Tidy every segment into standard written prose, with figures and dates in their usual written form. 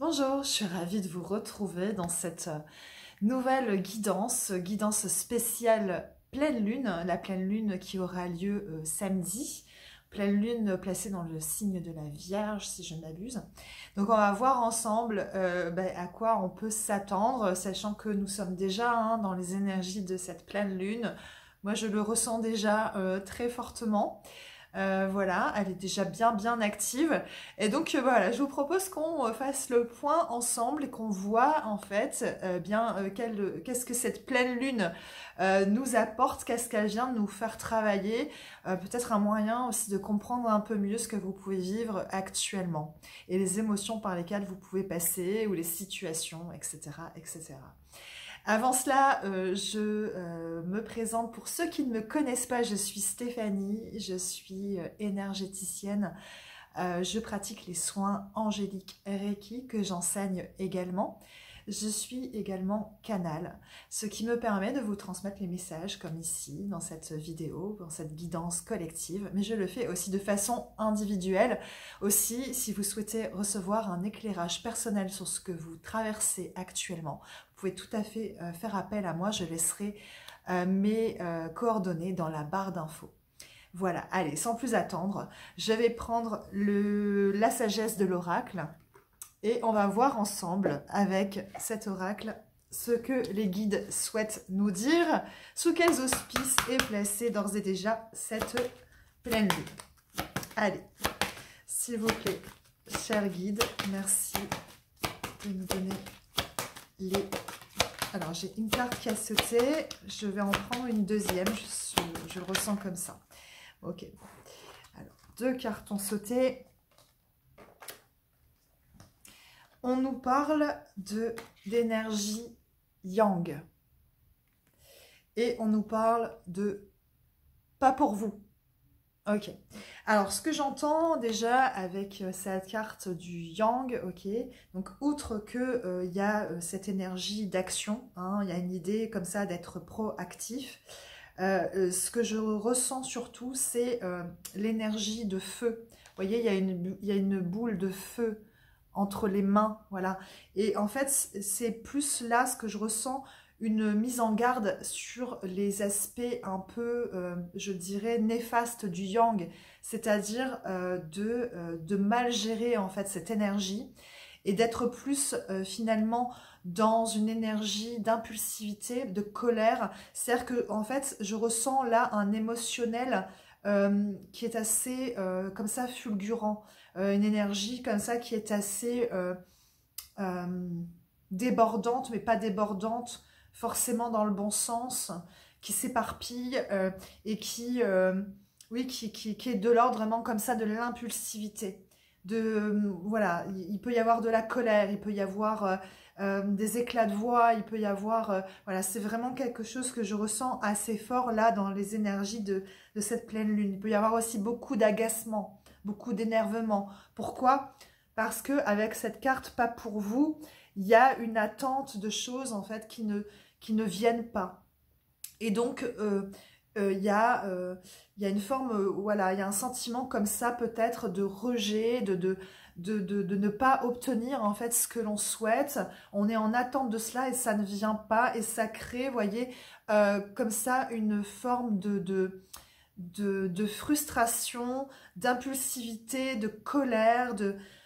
Bonjour, je suis ravie de vous retrouver dans cette nouvelle guidance spéciale pleine lune, la pleine lune qui aura lieu samedi, pleine lune placée dans le signe de la Vierge si je ne m'abuse. Donc on va voir ensemble à quoi on peut s'attendre, sachant que nous sommes déjà dans les énergies de cette pleine lune. Moi je le ressens déjà très fortement. Voilà, elle est déjà bien active. Et donc voilà, je vous propose qu'on fasse le point ensemble et qu'on voit en fait qu'est-ce que cette pleine lune nous apporte, qu'est-ce qu'elle vient de nous faire travailler. Peut-être un moyen aussi de comprendre un peu mieux ce que vous pouvez vivre actuellement et les émotions par lesquelles vous pouvez passer ou les situations, etc. etc. Avant cela, je me présente pour ceux qui ne me connaissent pas, je suis Stéphanie, je suis énergéticienne, je pratique les soins angéliques Reiki que j'enseigne également. Je suis également canal, ce qui me permet de vous transmettre les messages comme ici, dans cette vidéo, dans cette guidance collective, mais je le fais aussi de façon individuelle. Aussi, si vous souhaitez recevoir un éclairage personnel sur ce que vous traversez actuellement, vous pouvez tout à fait faire appel à moi, je laisserai mes coordonnées dans la barre d'infos. Voilà, allez, sans plus attendre, je vais prendre la sagesse de l'oracle et on va voir ensemble avec cet oracle ce que les guides souhaitent nous dire, sous quels auspices est placée d'ores et déjà cette pleine lune. Allez, s'il vous plaît, chers guides, merci de me donner les... Alors, j'ai une carte qui a sauté, je vais en prendre une deuxième, je le ressens comme ça. Ok, alors, 2 cartes ont sauté. On nous parle d'énergie yang. Et on nous parle de pas pour vous. Ok. Alors, ce que j'entends déjà avec cette carte du yang, ok, donc outre que y a cette énergie d'action, il y a une idée comme ça d'être proactif, ce que je ressens surtout, c'est l'énergie de feu. Vous voyez, il y a une boule de feu entre les mains, voilà. Et en fait, c'est plus là ce que je ressens, une mise en garde sur les aspects un peu, je dirais, néfastes du yang, c'est-à-dire de mal gérer en fait cette énergie et d'être plus finalement dans une énergie d'impulsivité, de colère. C'est-à-dire que en fait, je ressens là un émotionnel qui est assez comme ça fulgurant, une énergie comme ça qui est assez débordante, mais pas débordante forcément dans le bon sens, qui s'éparpille et oui, qui est de l'ordre vraiment comme ça de l'impulsivité. Voilà, il peut y avoir de la colère, il peut y avoir des éclats de voix, il peut y avoir... voilà, c'est vraiment quelque chose que je ressens assez fort là dans les énergies de cette pleine lune. Il peut y avoir aussi beaucoup d'agacement, beaucoup d'énervement. Pourquoi ? Parce que avec cette carte pas pour vous, il y a une attente de choses en fait qui ne viennent pas. Et donc il y a une forme, voilà, il y a un sentiment comme ça peut-être de rejet, de ne pas obtenir en fait ce que l'on souhaite. On est en attente de cela et ça ne vient pas et ça crée, vous voyez, comme ça une forme de frustration, d'impulsivité, de colère,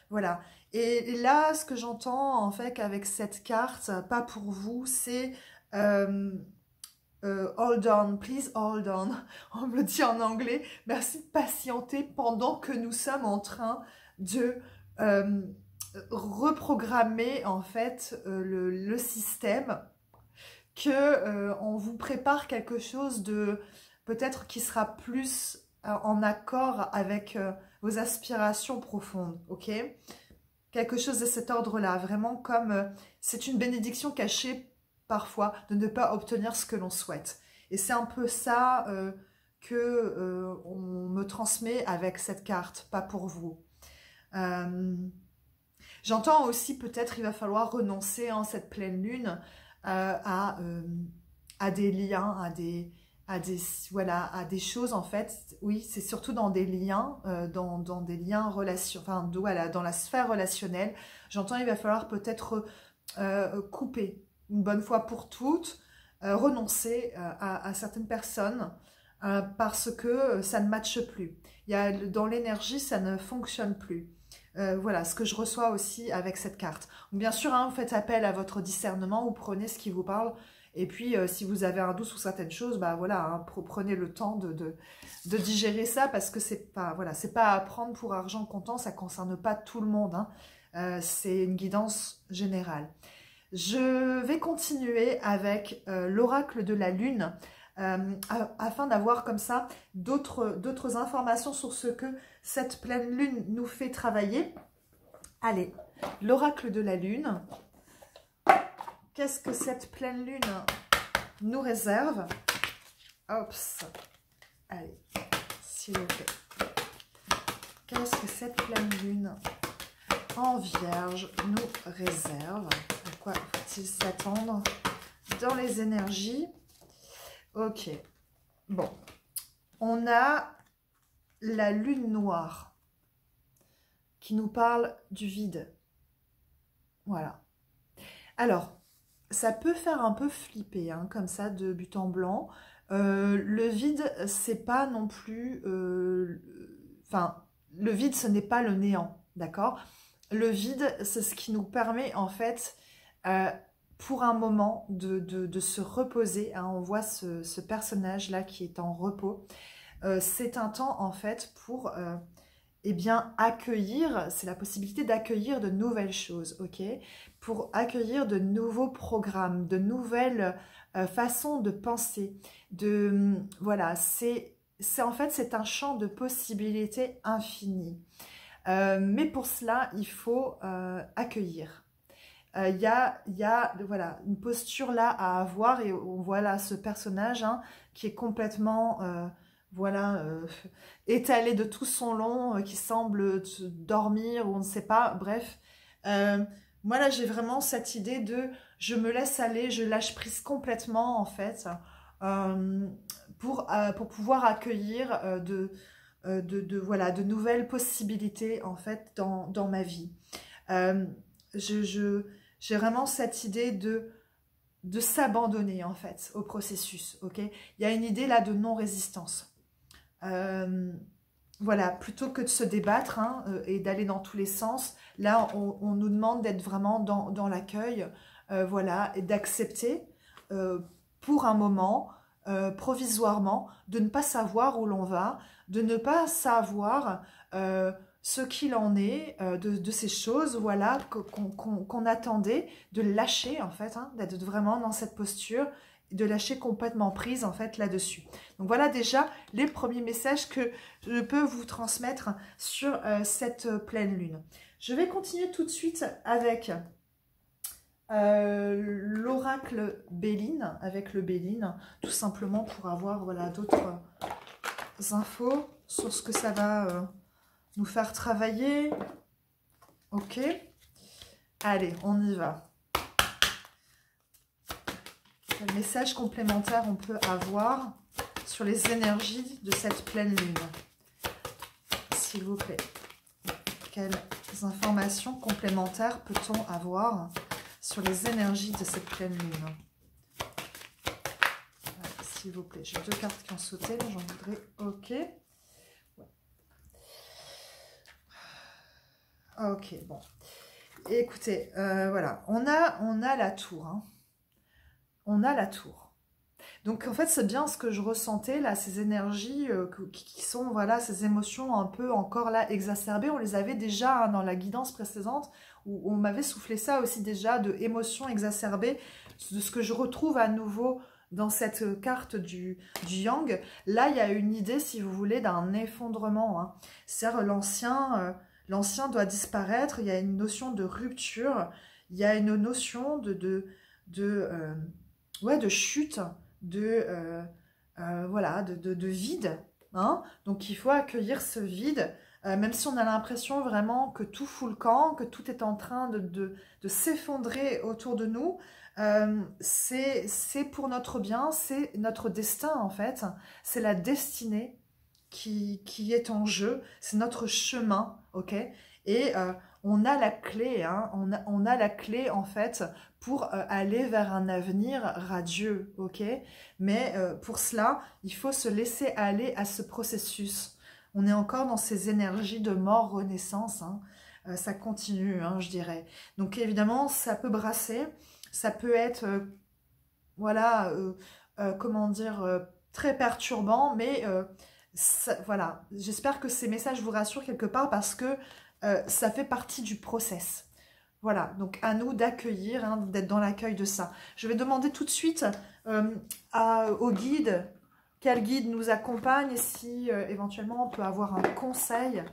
voilà. Et là, ce que j'entends en fait avec cette carte, pas pour vous, c'est hold on, please hold on. On me le dit en anglais. Merci de patienter pendant que nous sommes en train de reprogrammer en fait le système, que on vous prépare quelque chose de peut-être qui sera plus en accord avec vos aspirations profondes, ok? Quelque chose de cet ordre-là, vraiment comme c'est une bénédiction cachée parfois de ne pas obtenir ce que l'on souhaite. Et c'est un peu ça que on me transmet avec cette carte, pas pour vous. J'entends aussi peut-être il va falloir renoncer en cette pleine lune à des liens, voilà, à des choses en fait. Oui, c'est surtout dans des liens, dans des liens relation, enfin voilà, dans la sphère relationnelle. J'entends, il va falloir peut-être couper une bonne fois pour toutes, renoncer à certaines personnes parce que ça ne matche plus. Dans l'énergie, ça ne fonctionne plus. Voilà, ce que je reçois aussi avec cette carte. Donc, bien sûr, hein, vous faites appel à votre discernement, vous prenez ce qui vous parle. Et puis, si vous avez un doute sur certaines choses, bah voilà, hein, prenez le temps de digérer ça parce que c'est pas, voilà, c'est pas à prendre pour argent comptant, ça concerne pas tout le monde. Hein. C'est une guidance générale. Je vais continuer avec l'oracle de la lune afin d'avoir comme ça d'autres informations sur ce que cette pleine lune nous fait travailler. Allez, l'oracle de la lune. Qu'est-ce que cette pleine lune nous réserve? Ops. Allez, s'il vous plaît. Qu'est-ce que cette pleine lune en Vierge nous réserve? À quoi faut-il s'attendre dans les énergies? Ok. Bon. On a la lune noire qui nous parle du vide. Voilà. Alors, ça peut faire un peu flipper, hein, comme ça, de but en blanc. Le vide, c'est pas non plus... Enfin, le vide, ce n'est pas le néant, d'accord? Le vide, c'est ce qui nous permet, en fait, pour un moment, de se reposer. Hein. On voit ce personnage-là qui est en repos. C'est un temps, en fait, pour... eh bien, accueillir, c'est la possibilité d'accueillir de nouvelles choses, ok? Pour accueillir de nouveaux programmes, de nouvelles façons de penser. Voilà, en fait, c'est un champ de possibilités infinies. Mais pour cela, il faut accueillir. Il y a voilà, une posture là à avoir et on voit là ce personnage hein, qui est complètement... voilà, étalé de tout son long, qui semble dormir ou on ne sait pas, bref. Moi là j'ai vraiment cette idée de je me laisse aller, je lâche prise complètement en fait, pour pouvoir accueillir voilà, de nouvelles possibilités en fait dans ma vie. J'ai vraiment cette idée de s'abandonner en fait au processus, ok? Il y a une idée là de non-résistance. Voilà, plutôt que de se débattre hein, et d'aller dans tous les sens, là on nous demande d'être vraiment dans l'accueil, voilà, et d'accepter pour un moment, provisoirement, de ne pas savoir où l'on va, de ne pas savoir ce qu'il en est de ces choses, voilà, qu'on attendait, de lâcher en fait, hein, d'être vraiment dans cette posture, de lâcher complètement prise en fait là-dessus. Donc voilà déjà les premiers messages que je peux vous transmettre sur cette pleine lune. Je vais continuer tout de suite avec l'oracle Béline, avec le Béline, tout simplement pour avoir voilà, d'autres infos sur ce que ça va nous faire travailler. Ok. Allez, on y va. Quel message complémentaire on peut avoir sur les énergies de cette pleine lune? S'il vous plaît. Quelles informations complémentaires peut-on avoir sur les énergies de cette pleine lune? S'il vous plaît. J'ai deux cartes qui ont sauté, mais j'en voudrais... Ok. Ok, bon. Écoutez, voilà. On a la tour, hein. On a la tour. Donc, en fait, c'est bien ce que je ressentais, là, ces énergies qui sont, voilà, ces émotions un peu encore là exacerbées. On les avait déjà hein, dans la guidance précédente, où on m'avait soufflé ça aussi déjà, de émotions exacerbées, de ce que je retrouve à nouveau dans cette carte du yang. Là, il y a une idée, si vous voulez, d'un effondrement. Hein. C'est-à-dire l'ancien doit disparaître, il y a une notion de rupture, il y a une notion ouais, de chute, voilà, de vide. Hein. Donc, il faut accueillir ce vide même si on a l'impression vraiment que tout fout le camp, que tout est en train de s'effondrer autour de nous, c'est pour notre bien, c'est notre destin en fait, c'est la destinée qui est en jeu, c'est notre chemin, ok? Et on a la clé, hein, on a la clé en fait pour aller vers un avenir radieux, ok? Mais pour cela, il faut se laisser aller à ce processus. On est encore dans ces énergies de mort-renaissance, hein. Ça continue, hein, je dirais. Donc évidemment, ça peut brasser, ça peut être, voilà, comment dire, très perturbant, mais voilà, j'espère que ces messages vous rassurent quelque part parce que ça fait partie du process. Voilà, donc à nous d'accueillir, hein, d'être dans l'accueil de ça. Je vais demander tout de suite au guide, quel guide nous accompagne et si éventuellement on peut avoir un conseil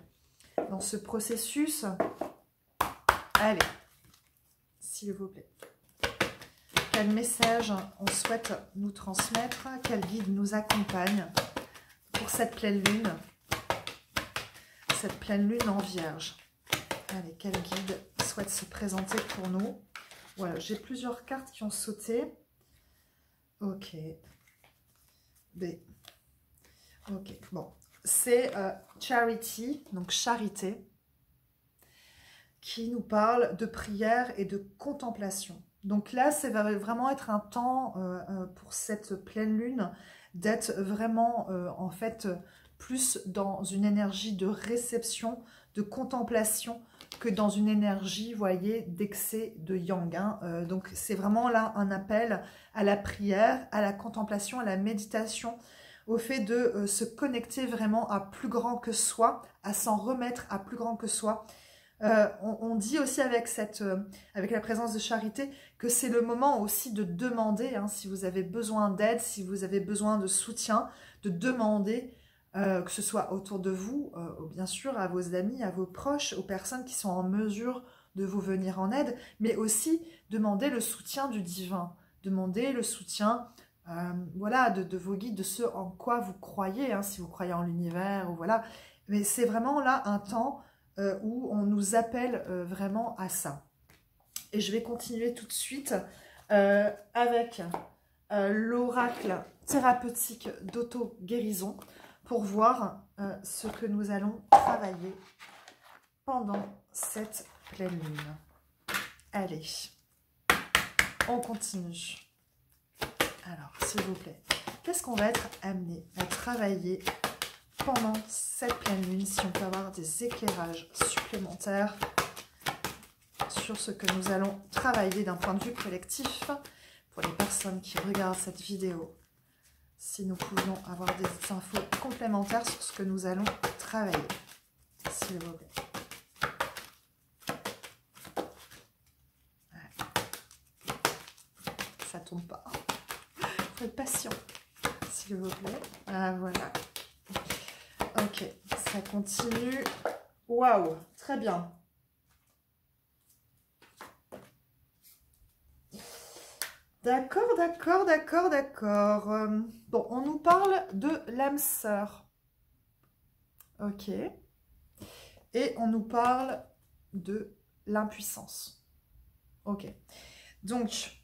dans ce processus. Allez, s'il vous plaît. Quel message on souhaite nous transmettre, quel guide nous accompagne pour cette pleine lune en Vierge. Allez, quel guide souhaite se présenter pour nous? Voilà, j'ai plusieurs cartes qui ont sauté. Ok. B. Ok, bon. C'est Charity, donc charité, qui nous parle de prière et de contemplation. Donc là, ça va vraiment être un temps pour cette pleine lune d'être vraiment, en fait, plus dans une énergie de réception, de contemplation, que dans une énergie, vous voyez, d'excès de yang. Hein. Donc c'est vraiment là un appel à la prière, à la contemplation, à la méditation, au fait de se connecter vraiment à plus grand que soi, à s'en remettre à plus grand que soi. On dit aussi avec la présence de charité que c'est le moment aussi de demander, hein, si vous avez besoin d'aide, si vous avez besoin de soutien, de demander, que ce soit autour de vous, bien sûr, à vos amis, à vos proches, aux personnes qui sont en mesure de vous venir en aide, mais aussi demander le soutien du divin, demander le soutien voilà, de vos guides, de ce en quoi vous croyez, hein, si vous croyez en l'univers, ou voilà. Mais c'est vraiment là un temps où on nous appelle vraiment à ça. Et je vais continuer tout de suite avec l'oracle thérapeutique d'auto-guérison pour voir ce que nous allons travailler pendant cette pleine lune. Allez, on continue. Alors, s'il vous plaît, qu'est-ce qu'on va être amené à travailler pendant cette pleine lune, si on peut avoir des éclairages supplémentaires sur ce que nous allons travailler d'un point de vue collectif pour les personnes qui regardent cette vidéo, si nous pouvions avoir des infos complémentaires sur ce que nous allons travailler, s'il vous plaît. Ouais. Ça tombe pas. Faut être patient, s'il vous plaît. Ah, voilà. Ok, ça continue. Waouh, très bien. D'accord, d'accord, d'accord, d'accord. Bon, on nous parle de l'âme sœur. Ok. Et on nous parle de l'impuissance. Ok. Donc,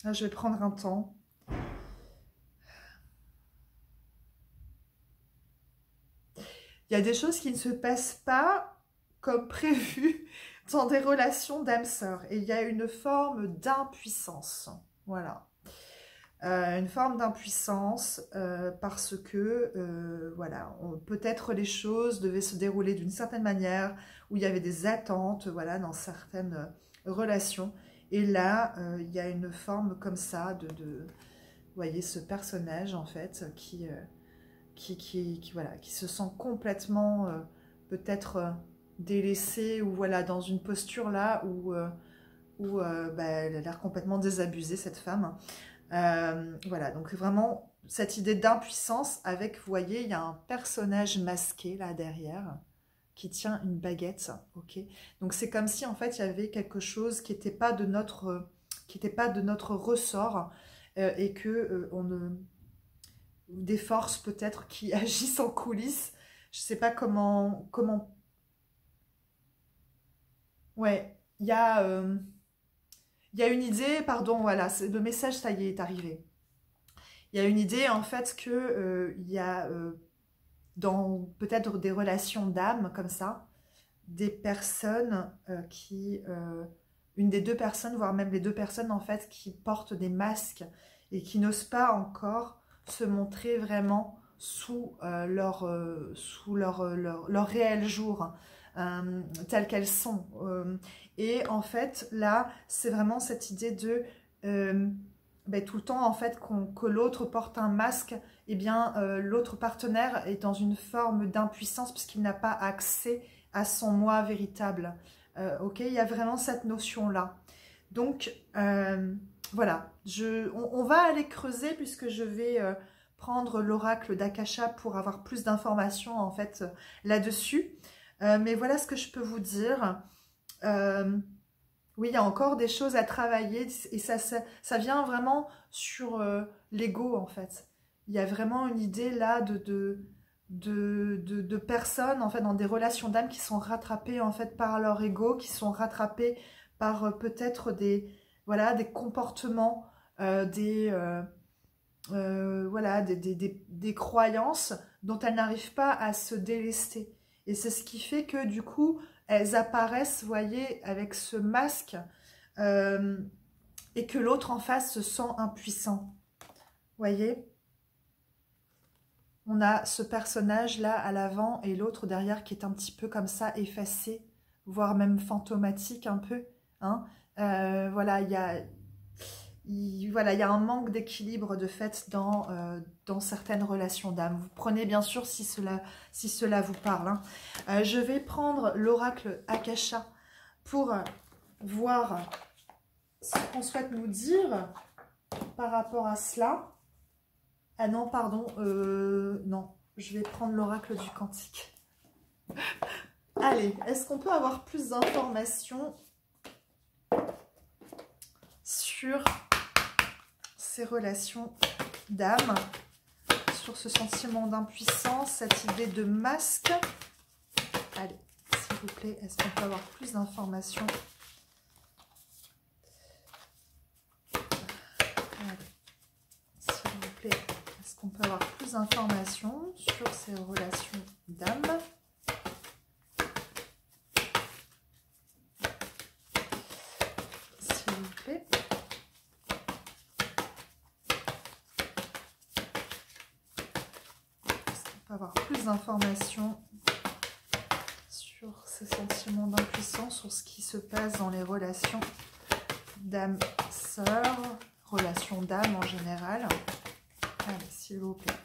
là, je vais prendre un temps. Il y a des choses qui ne se passent pas comme prévu dans des relations d'âme sœur. Et il y a une forme d'impuissance. Voilà. Une forme d'impuissance parce que, voilà, peut-être les choses devaient se dérouler d'une certaine manière, où il y avait des attentes, voilà, dans certaines relations. Et là, il y a une forme comme ça vous voyez, ce personnage, en fait, voilà, qui se sent complètement peut-être délaissée ou voilà, dans une posture là où bah, elle a l'air complètement désabusée, cette femme. Voilà, donc vraiment cette idée d'impuissance avec, vous voyez, il y a un personnage masqué là derrière qui tient une baguette, ok. Donc c'est comme si en fait il y avait quelque chose qui n'était pas de notre ressort et que on ne des forces peut-être qui agissent en coulisses Je sais pas comment... Ouais, il y a une idée, pardon, voilà, le message, ça y est arrivé. Il y a une idée, en fait, que il y a dans peut-être des relations d'âme, comme ça, des personnes une des deux personnes, voire même les deux personnes, en fait, qui portent des masques et qui n'osent pas encore se montrer vraiment sous leur réel jour, telles qu'elles sont. Et en fait, là, c'est vraiment cette idée de ben, tout le temps, en fait, que l'autre porte un masque, eh bien, l'autre partenaire est dans une forme d'impuissance puisqu'il n'a pas accès à son moi véritable. Ok, il y a vraiment cette notion-là. Donc, voilà, on va aller creuser puisque je vais prendre l'oracle d'Akasha pour avoir plus d'informations en fait là-dessus. Mais voilà ce que je peux vous dire. Oui, il y a encore des choses à travailler et ça vient vraiment sur l'ego en fait. Il y a vraiment une idée là de personnes en fait dans des relations d'âme qui sont rattrapées en fait par leur ego, qui sont rattrapées par peut-être voilà, des comportements, voilà, des croyances dont elles n'arrivent pas à se délester. Et c'est ce qui fait que du coup, elles apparaissent, vous voyez, avec ce masque et que l'autre en face se sent impuissant. Vous voyez ? On a ce personnage-là à l'avant et l'autre derrière qui est un petit peu comme ça, effacé, voire même fantomatique un peu. Hein. Voilà, il y a un manque d'équilibre de fait dans certaines relations d'âme. Vous prenez bien sûr si cela vous parle. Hein. Je vais prendre l'oracle Akasha pour voir ce qu'on souhaite nous dire par rapport à cela. Ah non, pardon, non, je vais prendre l'oracle du Cantique. Allez, est-ce qu'on peut avoir plus d'informations sur ces relations d'âme, sur ce sentiment d'impuissance, cette idée de masque? Allez, s'il vous plaît, est-ce qu'on peut avoir plus d'informations? Allez, s'il vous plaît, est-ce qu'on peut avoir plus d'informations sur ces relations d'âme? S'il vous plaît. Avoir plus d'informations sur ces sentiments d'impuissance, sur ce qui se passe dans les relations d'âme-sœur, relations d'âme en général. Allez, s'il vous plaît.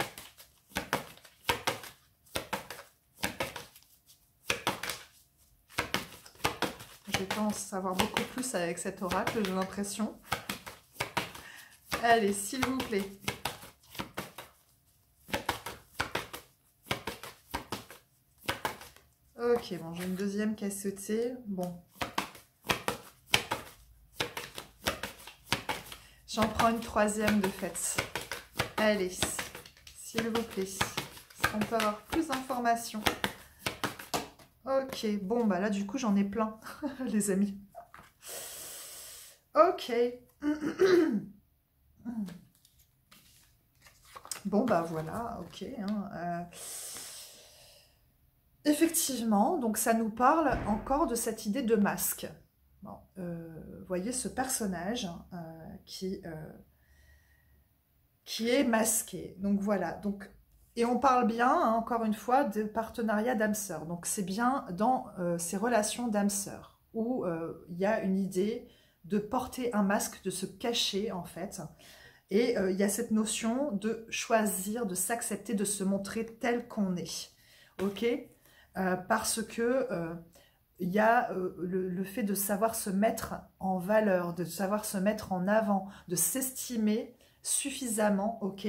Je pense savoir beaucoup plus avec cet oracle, j'ai l'impression. Allez, s'il vous plaît. Ok, bon, j'ai une deuxième cassetée. Bon. J'en prends une troisième de fait. Allez, s'il vous plaît. Est-ce qu'on peut avoir plus d'informations? Ok, bon, bah là, du coup, j'en ai plein, les amis. Ok. Bon, bah voilà, ok. Hein, effectivement, donc ça nous parle encore de cette idée de masque. Bon, vous voyez ce personnage qui est masqué. Donc voilà. Donc, et on parle bien, hein, encore une fois, de partenariat d'âme-sœur. Donc c'est bien dans ces relations d'âme-sœur où il y a une idée de porter un masque, de se cacher en fait. Et il y a cette notion de choisir, de s'accepter, de se montrer tel qu'on est. Ok ? Parce que il y a le fait de savoir se mettre en valeur, de savoir se mettre en avant, de s'estimer suffisamment, ok,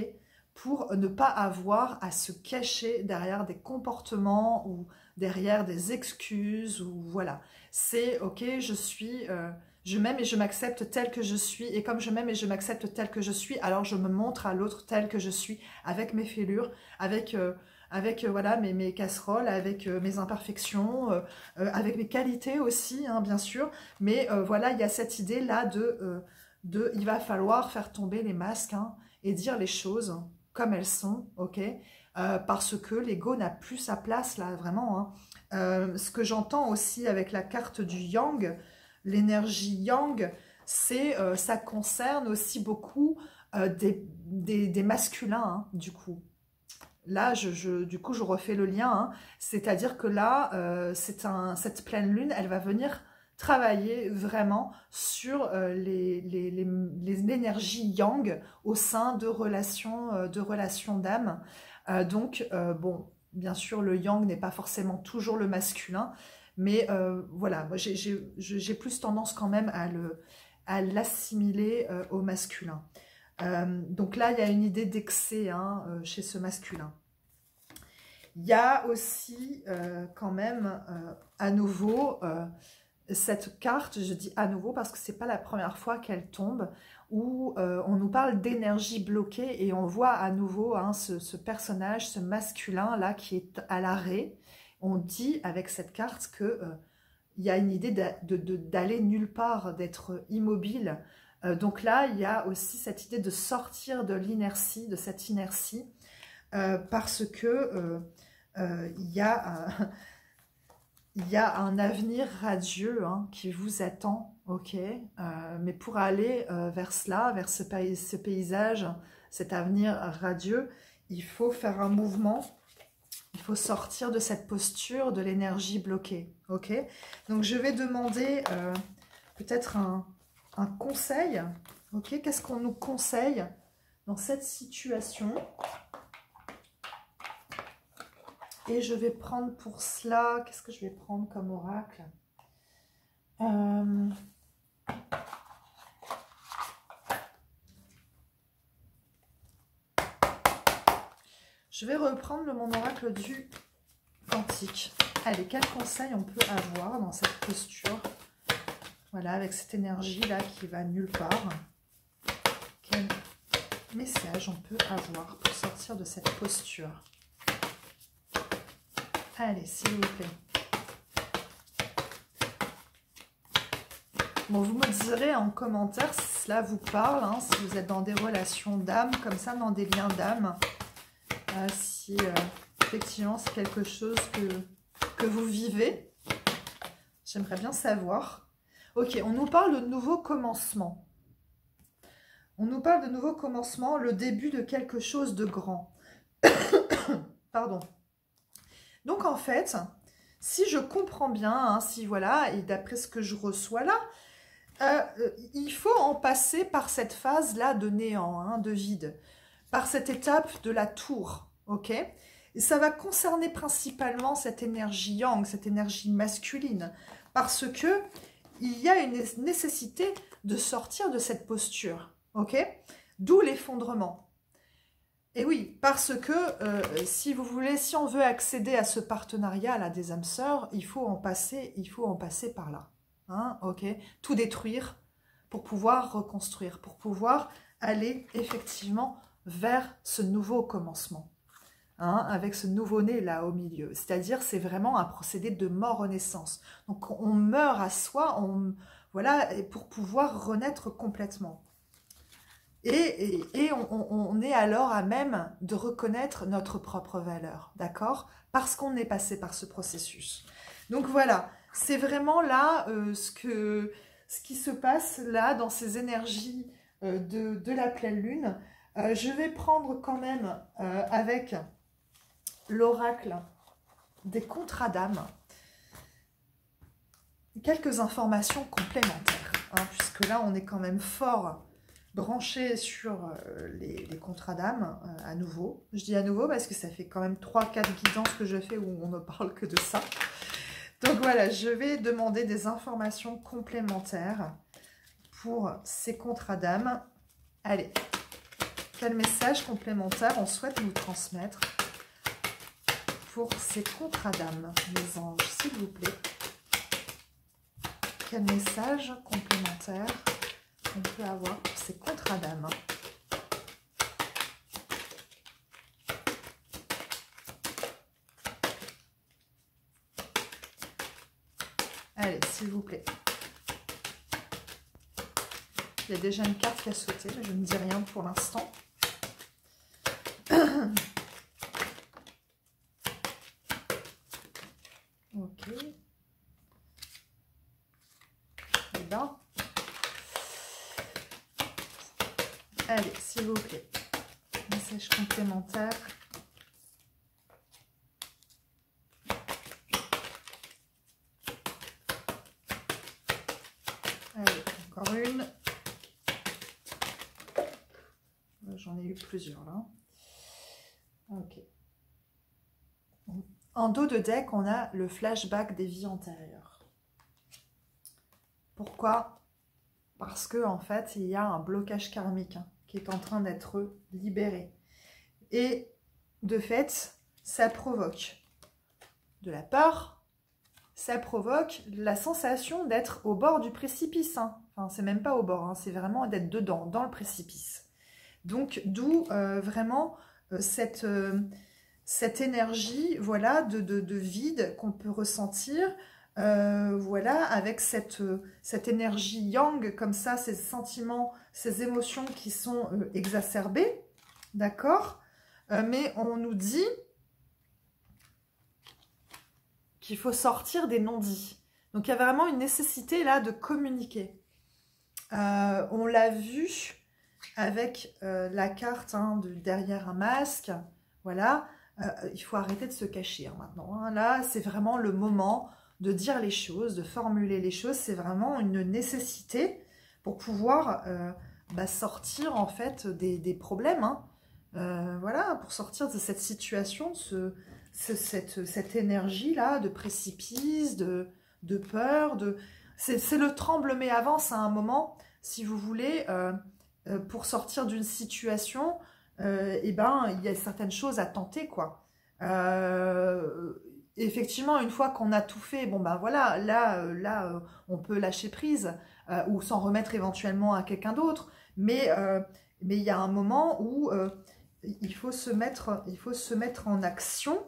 pour ne pas avoir à se cacher derrière des comportements ou derrière des excuses, ou voilà. C'est, ok, je m'aime et je m'accepte tel que je suis, et comme je m'aime et je m'accepte tel que je suis, alors je me montre à l'autre tel que je suis, avec mes fêlures, avec avec voilà, mes casseroles, avec mes imperfections, avec mes qualités aussi, hein, bien sûr. Mais voilà, il y a cette idée-là il va falloir faire tomber les masques, hein, et dire les choses comme elles sont, ok, parce que l'ego n'a plus sa place là, vraiment, hein. Ce que j'entends aussi avec la carte du yang, l'énergie yang, ça concerne aussi beaucoup des masculins, hein, du coup. Là, du coup, je refais le lien, hein. C'est-à-dire que là, cette pleine lune, elle va venir travailler vraiment sur l'énergie yang au sein de relations d'âme. Bon, bien sûr, le yang n'est pas forcément toujours le masculin, mais voilà, moi j'ai plus tendance quand même à l'assimiler au masculin. Donc là, il y a une idée d'excès, hein, chez ce masculin. Il y a aussi quand même à nouveau cette carte, je dis à nouveau parce que c'est pas la première fois qu'elle tombe, où on nous parle d'énergie bloquée et on voit à nouveau, hein, ce personnage, ce masculin là qui est à l'arrêt. On dit avec cette carte que il y a une idée d'aller nulle part, d'être immobile. Donc là, il y a aussi cette idée de sortir de l'inertie, de cette inertie, parce que il y a un avenir radieux, hein, qui vous attend, ok, mais pour aller vers cela, vers ce paysage, cet avenir radieux, il faut faire un mouvement, il faut sortir de cette posture, de l'énergie bloquée, ok. Donc je vais demander peut-être un conseil, ok, qu'est-ce qu'on nous conseille dans cette situation? Et je vais prendre pour cela, qu'est-ce que je vais prendre comme oracle? Je vais reprendre mon oracle du quantique. Allez, quel conseil on peut avoir dans cette posture? Voilà, avec cette énergie-là qui va nulle part. Quel message on peut avoir pour sortir de cette posture? Allez, s'il vous plaît. Bon, vous me direz en commentaire si cela vous parle, hein, si vous êtes dans des relations d'âme, comme ça, dans des liens d'âme. Si effectivement c'est quelque chose que vous vivez. J'aimerais bien savoir. Ok, on nous parle de nouveau commencement. On nous parle de nouveau commencement, le début de quelque chose de grand. Pardon. Donc en fait, si je comprends bien, hein, si voilà, et d'après ce que je reçois là, il faut en passer par cette phase-là de néant, hein, de vide, par cette étape de la tour, ok? Et ça va concerner principalement cette énergie yang, cette énergie masculine, parce que il y a une nécessité de sortir de cette posture, ok? D'où l'effondrement. Et oui, parce que si vous voulez, si on veut accéder à ce partenariat là des âmes sœurs, il faut en passer par là, hein, ok. Tout détruire pour pouvoir reconstruire, pour pouvoir aller effectivement vers ce nouveau commencement, hein, avec ce nouveau-né là au milieu. C'est-à-dire, c'est vraiment un procédé de mort-renaissance. Donc, on meurt à soi, voilà, pour pouvoir renaître complètement. Et on est alors à même de reconnaître notre propre valeur, d'accord? Parce qu'on est passé par ce processus. Donc voilà, c'est vraiment là ce qui se passe là dans ces énergies de la pleine lune. Je vais prendre quand même avec l'oracle des contrats d'âme quelques informations complémentaires, hein, puisque là on est quand même fort branché sur les contrats d'âme à nouveau. Je dis à nouveau parce que ça fait quand même 3-4 guidances que je fais où on ne parle que de ça. Donc voilà, je vais demander des informations complémentaires pour ces contrats d'âme. Allez, quel message complémentaire on souhaite nous transmettre pour ces contrats d'âme, mes anges, s'il vous plaît? Quel message complémentaire on peut avoir pour ces contrats d'âme? s'il vous plaît. Il y a déjà une carte qui a sauté, mais je ne dis rien pour l'instant. Ok. Et ben. Allez, s'il vous plaît. Message complémentaire. Allez, encore une. J'en ai eu plusieurs là. Ok. En dos de deck, on a le flashback des vies antérieures. Pourquoi? Parce que en fait, il y a un blocage karmique qui est en train d'être libéré. Et de fait, ça provoque de la peur, ça provoque la sensation d'être au bord du précipice. Enfin, c'est même pas au bord, c'est vraiment d'être dedans, dans le précipice. Donc, d'où vraiment cette énergie, voilà, de vide qu'on peut ressentir, voilà, avec cette énergie yang, comme ça, ces sentiments, ces émotions qui sont exacerbées, d'accord? Mais on nous dit qu'il faut sortir des non-dits. Donc, il y a vraiment une nécessité, là, de communiquer. On l'a vu avec la carte de derrière un masque, voilà. Il faut arrêter de se cacher maintenant. Là, c'est vraiment le moment de dire les choses, de formuler les choses. C'est vraiment une nécessité pour pouvoir sortir en fait des problèmes. Voilà, pour sortir de cette situation, cette énergie-là de précipice, de peur. C'est le tremble mais avance à un moment, si vous voulez, pour sortir d'une situation. Eh ben, il y a certaines choses à tenter, quoi. Effectivement, une fois qu'on a tout fait, bon ben voilà, là, on peut lâcher prise ou s'en remettre éventuellement à quelqu'un d'autre. Mais il y a un moment où il faut se mettre en action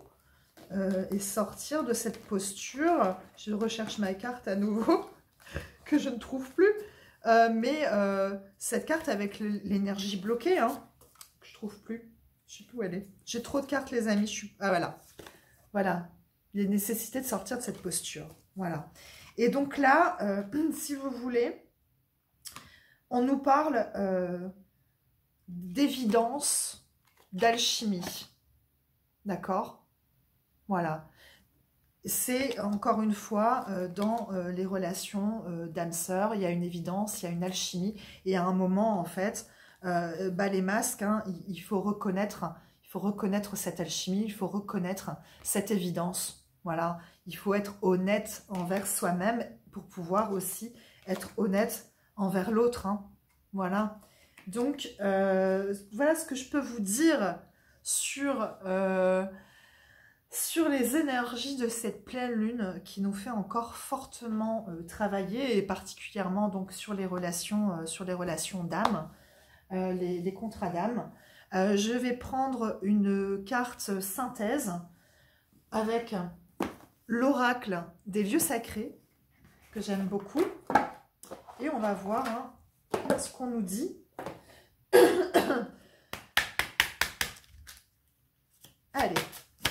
et sortir de cette posture. Je recherche ma carte à nouveau que je ne trouve plus. Mais cette carte avec l'énergie bloquée, je trouve plus. Je sais plus où elle est. J'ai trop de cartes, les amis. Ah, voilà. Voilà. Il y a une nécessité de sortir de cette posture. Voilà. Et donc là, si vous voulez, on nous parle d'évidence, d'alchimie. D'accord? Voilà. C'est encore une fois dans les relations d'âme-sœur, il y a une évidence, il y a une alchimie. Et à un moment, en fait, les masques, il faut reconnaître cette alchimie, il faut reconnaître cette évidence. Voilà, il faut être honnête envers soi-même pour pouvoir aussi être honnête envers l'autre. Voilà. Donc, voilà ce que je peux vous dire sur les énergies de cette pleine lune qui nous fait encore fortement travailler, et particulièrement donc sur les relations d'âme, les contrats d'âme. Je vais prendre une carte synthèse avec l'oracle des lieux sacrés, que j'aime beaucoup. Et on va voir ce qu'on nous dit. Allez,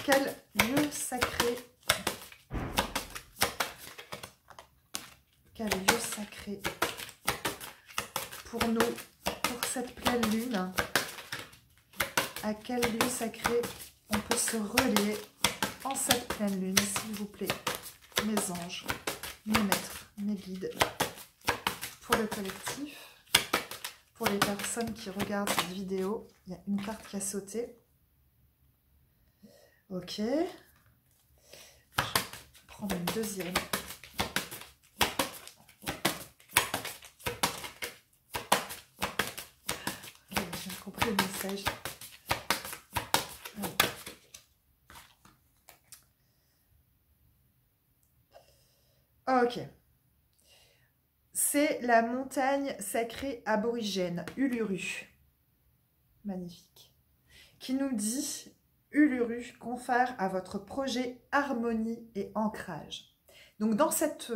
quel lieu sacré, pour nous, pour cette pleine lune, à quel lieu sacré on peut se relier en cette pleine lune, s'il vous plaît, mes anges, mes maîtres, mes guides, pour le collectif, pour les personnes qui regardent cette vidéo. Il y a une carte qui a sauté. Ok. Je vais prendre une deuxième. Ok, j'ai compris le message. Ok. C'est la montagne sacrée aborigène, Uluru. Magnifique. Qui nous dit: Uluru confère à votre projet harmonie et ancrage. Donc dans cette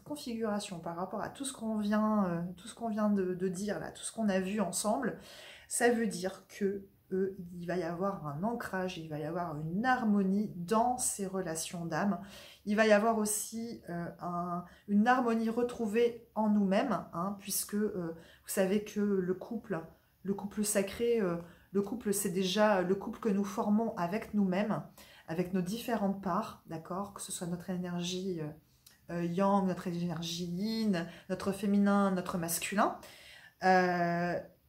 configuration, par rapport à tout ce qu'on vient, de dire là, tout ce qu'on a vu ensemble, ça veut dire que il va y avoir un ancrage, il va y avoir une harmonie dans ces relations d'âme. Il va y avoir aussi une harmonie retrouvée en nous-mêmes, hein, puisque vous savez que le couple sacré, le couple, c'est déjà le couple que nous formons avec nous-mêmes, avec nos différentes parts, d'accord, que ce soit notre énergie yang, notre énergie yin, notre féminin, notre masculin.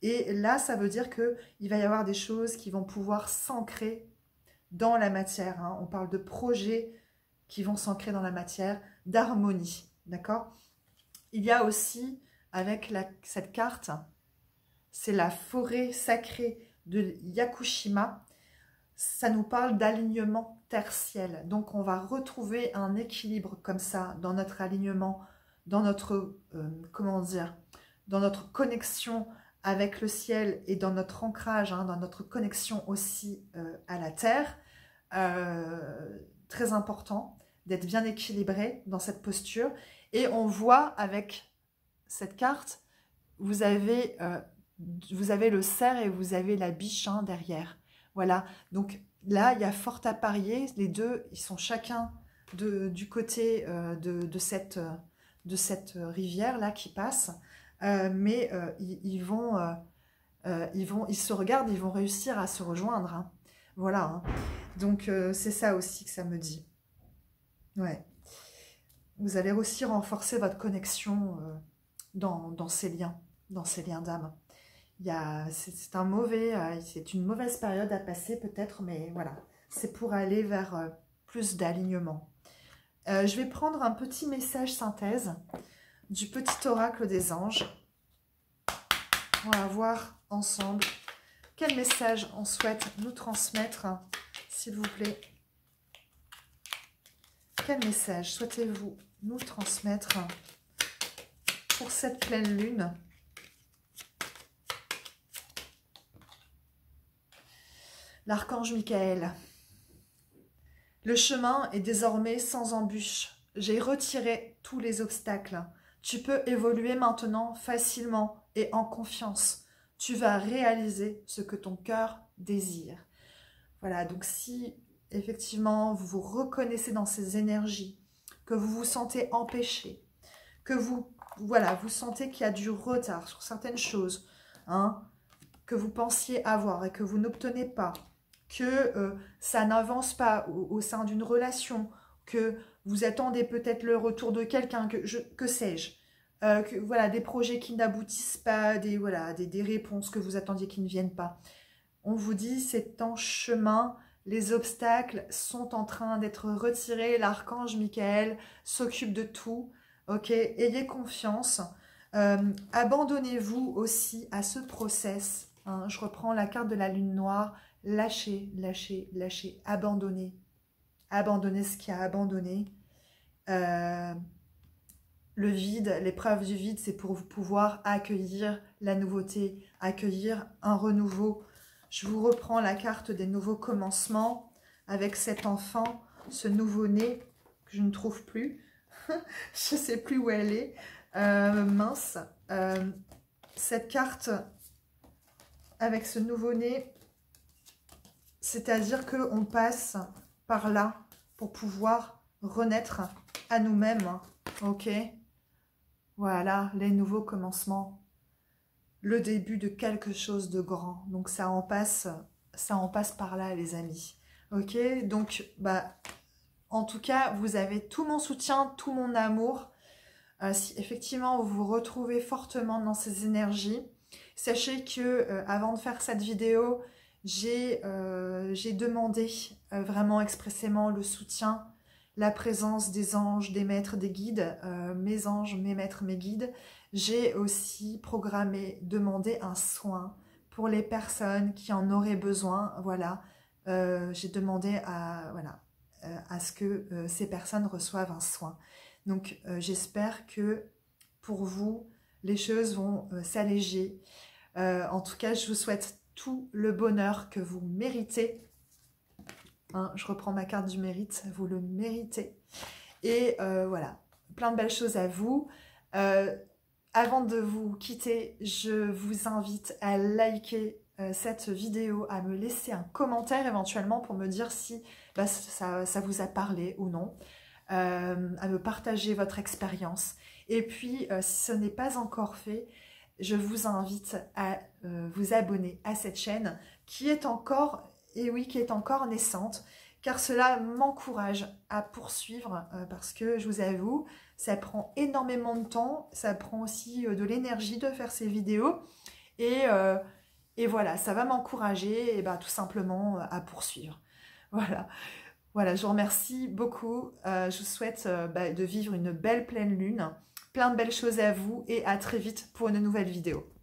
Et là, ça veut dire qu'il va y avoir des choses qui vont pouvoir s'ancrer dans la matière. Hein. On parle de projets qui vont s'ancrer dans la matière, d'harmonie, d'accord? Il y a aussi, avec cette carte, c'est la forêt sacrée de Yakushima. Ça nous parle d'alignement terre-ciel. Donc, on va retrouver un équilibre comme ça dans notre alignement, dans notre, comment dire, dans notre connexion avec le ciel et dans notre ancrage, hein, dans notre connexion aussi à la terre. Très important d'être bien équilibré dans cette posture. Et on voit avec cette carte, vous avez le cerf et vous avez la biche, hein, derrière. Voilà, donc là, il y a fort à parier. Les deux, ils sont chacun du côté de cette rivière-là qui passe. Mais ils se regardent, ils vont réussir à se rejoindre. Hein. Voilà, hein. Donc c'est ça aussi que ça me dit. Ouais. Vous allez aussi renforcer votre connexion dans ces liens d'âme. C'est une mauvaise période à passer peut-être, mais voilà, c'est pour aller vers plus d'alignement. Je vais prendre un petit message synthèse du petit oracle des anges. On va voir ensemble quel message on souhaite nous transmettre, s'il vous plaît. Quel message souhaitez-vous nous transmettre pour cette pleine lune ? L'archange Michael. Le chemin est désormais sans embûche. J'ai retiré tous les obstacles. Tu peux évoluer maintenant facilement et en confiance. Tu vas réaliser ce que ton cœur désire. Voilà, donc si effectivement vous vous reconnaissez dans ces énergies, que vous vous sentez empêché, que vous sentez qu'il y a du retard sur certaines choses, hein, que vous pensiez avoir et que vous n'obtenez pas, que ça n'avance pas au sein d'une relation, que vous attendez peut-être le retour de quelqu'un, que sais-je, voilà, des projets qui n'aboutissent pas, des réponses que vous attendiez qui ne viennent pas. On vous dit, c'est en chemin, les obstacles sont en train d'être retirés, l'archange Michael s'occupe de tout, ok, ayez confiance, abandonnez-vous aussi à ce process, hein. Je reprends la carte de la lune noire, lâchez, lâchez, lâchez, abandonnez, abandonnez ce qui a abandonné, le vide, l'épreuve du vide, c'est pour vous pouvoir accueillir la nouveauté, accueillir un renouveau. Je vous reprends la carte des nouveaux commencements avec cet enfant, ce nouveau-né que je ne trouve plus. Je ne sais plus où elle est. Mince. Cette carte avec ce nouveau-né, c'est-à-dire qu'on passe par là pour pouvoir renaître à nous-mêmes. Ok ? Voilà, les nouveaux commencements. Le début de quelque chose de grand. Donc ça en passe par là, les amis. Ok, donc en tout cas, vous avez tout mon soutien, tout mon amour. Si effectivement vous vous retrouvez fortement dans ces énergies, sachez que avant de faire cette vidéo, j'ai demandé vraiment expressément le soutien, la présence des anges, des maîtres, des guides, mes anges, mes maîtres, mes guides. J'ai aussi demandé un soin pour les personnes qui en auraient besoin. Voilà, j'ai demandé à ce que ces personnes reçoivent un soin. Donc, j'espère que pour vous, les choses vont s'alléger. En tout cas, je vous souhaite tout le bonheur que vous méritez. Hein, je reprends ma carte du mérite, vous le méritez. Et voilà, plein de belles choses à vous. Avant de vous quitter, je vous invite à liker cette vidéo, à me laisser un commentaire éventuellement pour me dire si bah, ça vous a parlé ou non, à me partager votre expérience. Et puis, si ce n'est pas encore fait, je vous invite à vous abonner à cette chaîne qui est encore, et oui, qui est encore naissante, car cela m'encourage à poursuivre parce que je vous avoue, ça prend énormément de temps, ça prend aussi de l'énergie de faire ces vidéos et voilà, ça va m'encourager et ben, tout simplement à poursuivre. Voilà. Voilà, je vous remercie beaucoup. Je vous souhaite bah, de vivre une belle pleine lune. Plein de belles choses à vous et à très vite pour une nouvelle vidéo.